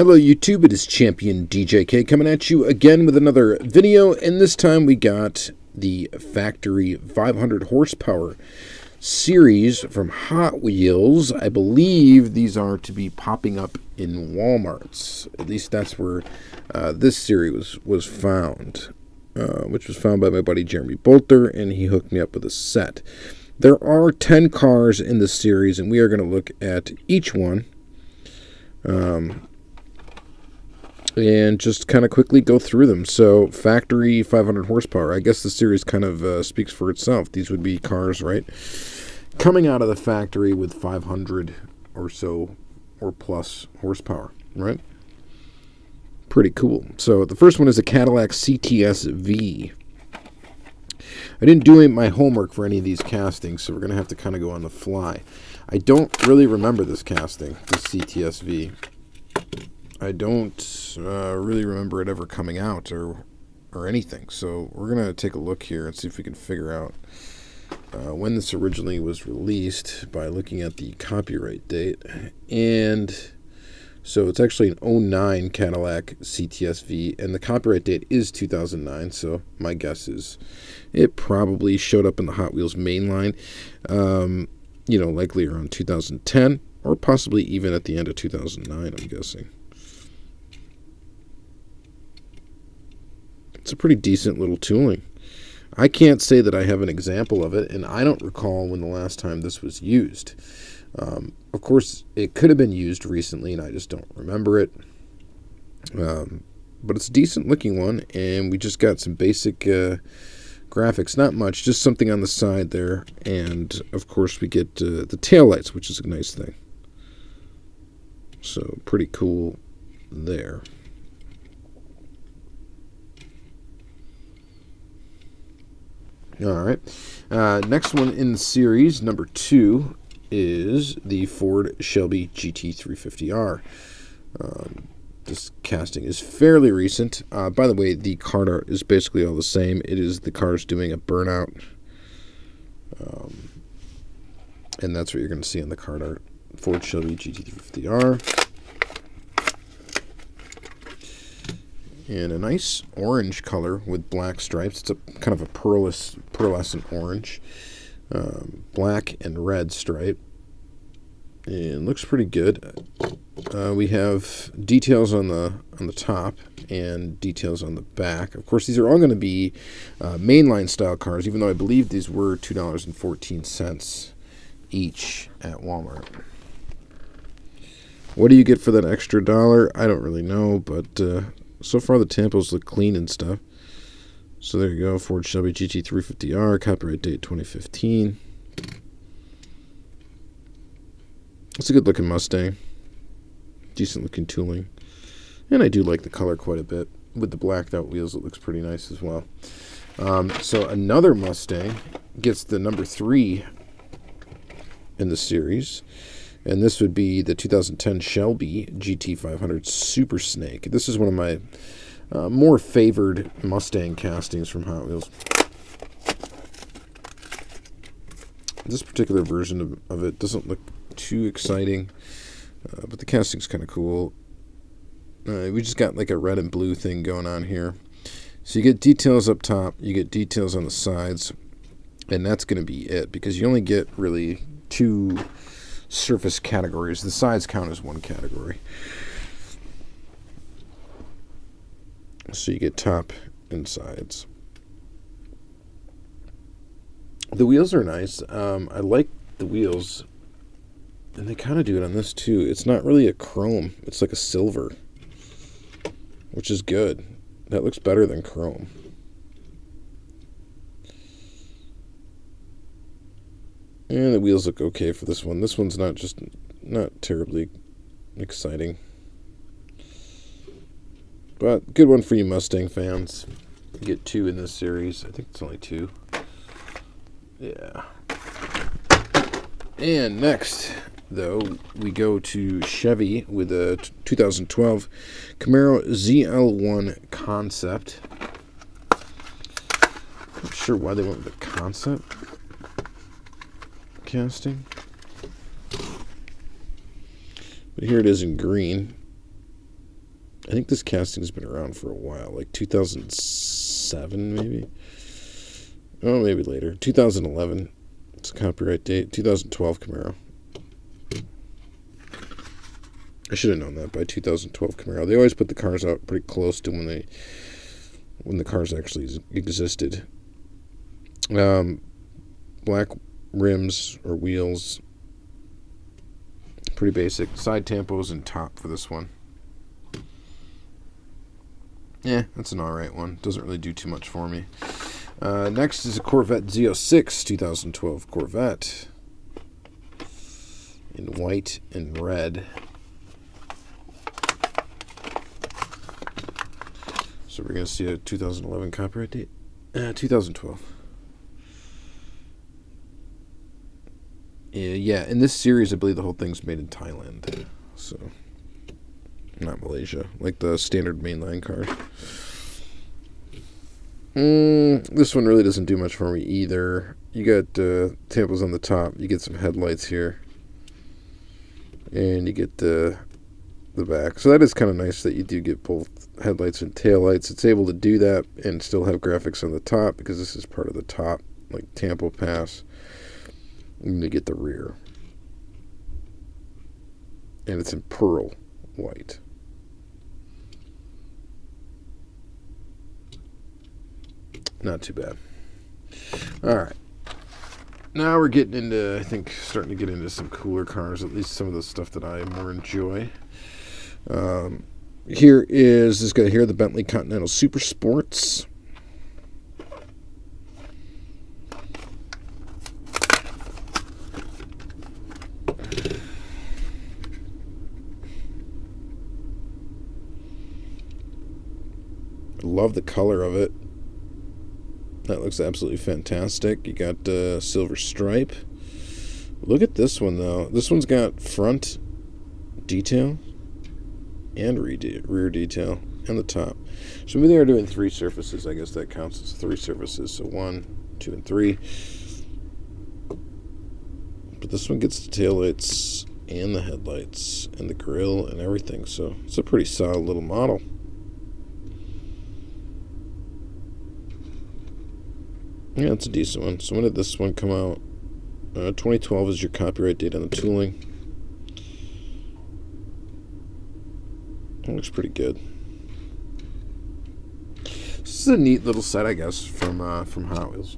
Hello YouTube, it is Championdjk coming at you again with another video, and this time we got the factory 500 horsepower series from Hot Wheels. I believe these are to be popping up in Walmarts. At least that's where this series was found, which was found by my buddy Jeremy Bolter, and he hooked me up with a set. There are 10 cars in this series, and we are going to look at each one. And just kind of quickly go through them. So, factory 500 horsepower. I guess the series kind of speaks for itself. These would be cars, right, coming out of the factory with 500 or so or plus horsepower, right? Pretty cool. So, the first one is a Cadillac CTSV. I didn't do my homework for any of these castings, so we're going to have to kind of go on the fly. I don't really remember this casting, this CTSV. I don't really remember it ever coming out or anything. So we're going to take a look here and see if we can figure out when this originally was released by looking at the copyright date. And so it's actually an 09 Cadillac CTSV, and the copyright date is 2009. So my guess is it probably showed up in the Hot Wheels mainline, likely around 2010 or possibly even at the end of 2009, I'm guessing. It's a pretty decent little tooling. I can't say that I have an example of it, and I don't recall when the last time this was used. Of course, it could have been used recently, and I just don't remember it. But it's a decent-looking one, and we just got some basic graphics. Not much, just something on the side there. And, of course, we get the taillights, which is a nice thing. So, pretty cool there. All right. Next one in the series, number 2, is the Ford Shelby GT350R. This casting is fairly recent. By the way, the card art is basically all the same. It is the cars doing a burnout. And that's what you're going to see on the card art. Ford Shelby GT350R. In a nice orange color with black stripes. It's a kind of a pearlescent orange, black and red stripe, and looks pretty good. We have details on the top and details on the back. Of course, these are all going to be mainline style cars, even though I believe these were $2.14 each at Walmart. What do you get for that extra $1? I don't really know, but so far the tampos look clean and stuff. So there you go, Ford Shelby GT350R, copyright date 2015. It's a good looking Mustang. Decent looking tooling. And I do like the color quite a bit. With the blacked out wheels, it looks pretty nice as well. So another Mustang gets the number 3 in the series. And this would be the 2010 Shelby GT500 Super Snake. This is one of my more favored Mustang castings from Hot Wheels. This particular version of it doesn't look too exciting, but the casting's kind of cool. We just got like a red and blue thing going on here. So you get details up top, you get details on the sides, and that's going to be it, because you only get really 2 surface categories. The sides count as 1 category. So you get top and sides. The wheels are nice. I like the wheels, and they kind of do it on this too. It's not really a chrome. It's like a silver, which is good. That looks better than chrome. And the wheels look okay for this one. This one's not terribly exciting. But good one for you Mustang fans. You get 2 in this series. I think it's only 2. Yeah. And next, though, we go to Chevy with a 2012 Camaro ZL1 concept. Not sure why they went with the concept casting. But here it is in green. I think this casting's been around for a while, like 2007 maybe. Oh, maybe later. 2011. It's a copyright date. 2012 Camaro. I should have known that by 2012 Camaro. They always put the cars out pretty close to when the cars actually existed. Black rims or wheels. Pretty basic. Side tampos and top for this one. Yeah, that's an alright one. Doesn't really do too much for me. Next is a Corvette Z06 2012 Corvette in white and red. So we're going to see a 2011 copyright date. 2012. Yeah, in this series, I believe the whole thing's made in Thailand. So, not Malaysia, like the standard mainline car. This one really doesn't do much for me either. You got tampos on the top. You get some headlights here. And you get the back. So that is kind of nice that you do get both headlights and taillights. It's able to do that and still have graphics on the top because this is part of the top, like tampo pass. And you get the rear. And it's in pearl white. Not too bad. Alright. Now we're getting into, I think, starting to get into some cooler cars, at least some of the stuff that I more enjoy. Here is this guy here, the Bentley Continental Super Sports. Love the color of it. That looks absolutely fantastic. You got silver stripe. Look at this one, though. This one's got front detail and rear detail and the top. So maybe they are doing 3 surfaces. I guess that counts as 3 surfaces. So 1, 2, and 3. But this one gets the taillights and the headlights and the grille and everything. So it's a pretty solid little model. Yeah, it's a decent one. So when did this one come out? 2012 is your copyright date on the tooling. It looks pretty good. This is a neat little set, I guess, from Hot Wheels.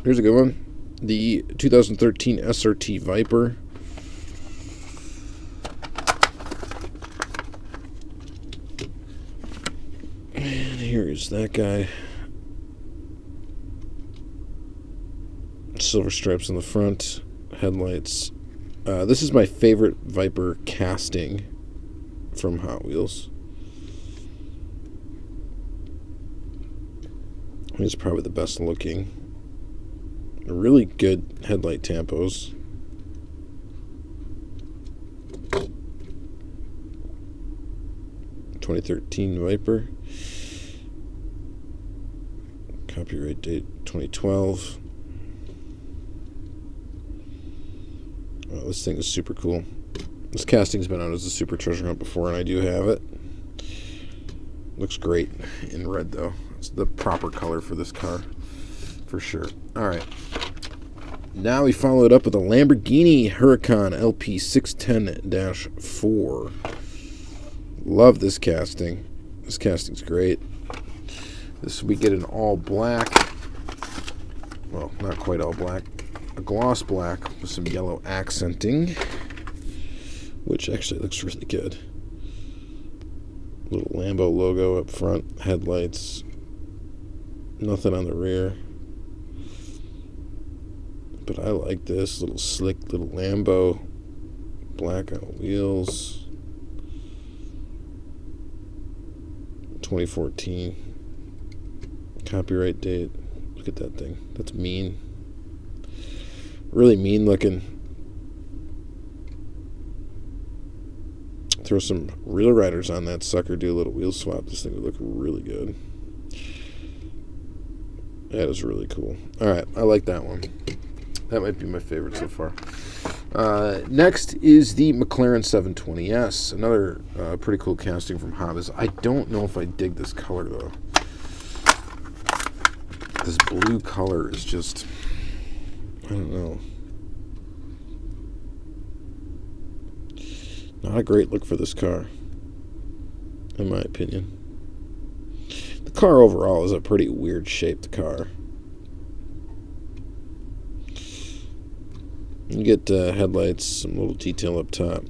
Here's a good one. The 2013 SRT Viper. And here's that guy. Silver stripes on the front, headlights. This is my favorite Viper casting from Hot Wheels. It's probably the best looking. Really good headlight tampos. (2013) Viper. Copyright date 2012. Oh, this thing is super cool. This casting's been out as a super treasure hunt before, and I do have it. Looks great in red, though. It's the proper color for this car, for sure. All right. Now we follow it up with a Lamborghini Huracan LP 610-4. Love this casting. This casting's great. This we get an all black. Well, not quite all black. A gloss black with some yellow accenting, which actually looks really good. Little Lambo logo up front, headlights, nothing on the rear. But I like this little slick little Lambo, blackout wheels. 2014 copyright date. Look at that thing. That's mean. Really mean looking. Throw some real riders on that sucker, do a little wheel swap. This thing would look really good. That is really cool. Alright, I like that one. That might be my favorite so far. Next is the McLaren 720S, another pretty cool casting from Hotwheels. I don't know if I dig this color, though. This blue color is just, I don't know. Not a great look for this car, in my opinion. The car overall is a pretty weird shaped car. You get headlights, some little detail up top.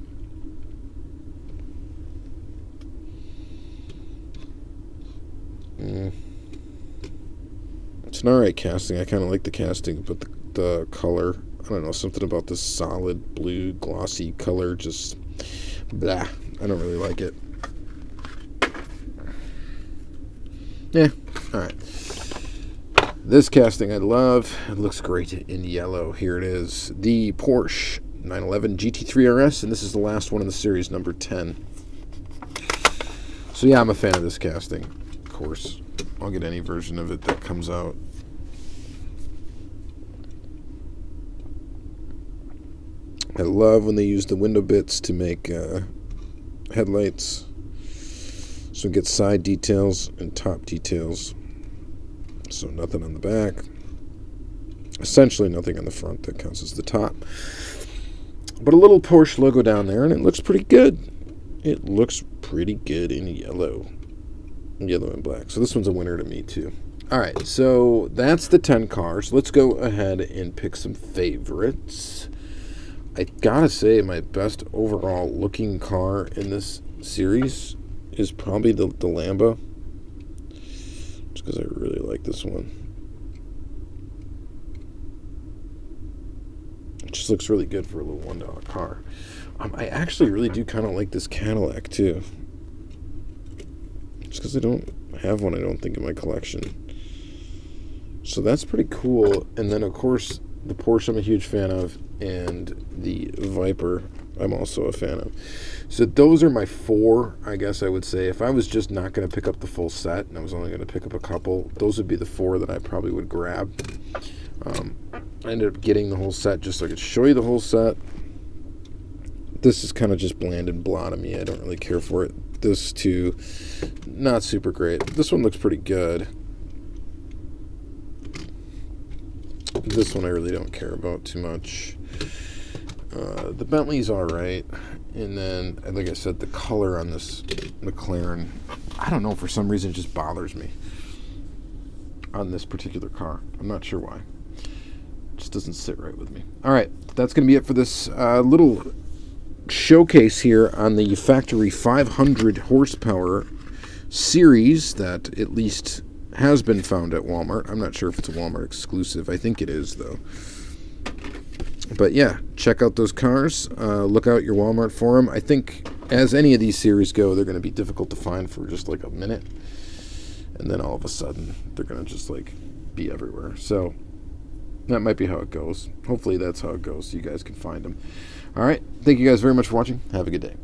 It's an alright casting. I kind of like the casting, but the color, I don't know, something about this solid blue glossy color just blah. I don't really like it. Yeah, alright. This casting I love. It looks great in yellow. Here it is. The Porsche 911 GT3 RS, and this is the last one in the series, number 10. So yeah, I'm a fan of this casting. Of course, I'll get any version of it that comes out. I love when they use the window bits to make headlights. So we get side details and top details. So nothing on the back. Essentially nothing on the front. That counts as the top. But a little Porsche logo down there, and it looks pretty good. It looks pretty good in yellow. Yellow and black. So this one's a winner to me, too. Alright, so that's the 10 cars. Let's go ahead and pick some favorites. I gotta say, my best overall looking car in this series is probably the Lambo. Just because I really like this one. It just looks really good for a little $1 car. I actually really do kind of like this Cadillac too. Just because I don't have one, I don't think, in my collection. So that's pretty cool. And then, of course, the Porsche I'm a huge fan of, and the Viper I'm also a fan of. So those are my 4, I guess I would say. If I was just not going to pick up the full set and I was only going to pick up a couple, those would be the 4 that I probably would grab. I ended up getting the whole set just so I could show you the whole set. This is kind of just bland and blah to me. I don't really care for it. This too, not super great. This one looks pretty good. This one I really don't care about too much. The Bentley's alright. And then, like I said, the color on this McLaren, I don't know, for some reason it just bothers me on this particular car. I'm not sure why. It just doesn't sit right with me. Alright, that's going to be it for this little showcase here on the factory 500 horsepower series that at least has been found at Walmart. I'm not sure if it's a Walmart exclusive. I think it is, though. But yeah, check out those cars. Look out your Walmart for them. I think as any of these series go, they're going to be difficult to find for just like a minute. And then all of a sudden, they're going to just like be everywhere. So that might be how it goes. Hopefully that's how it goes so you guys can find them. All right. Thank you guys very much for watching. Have a good day.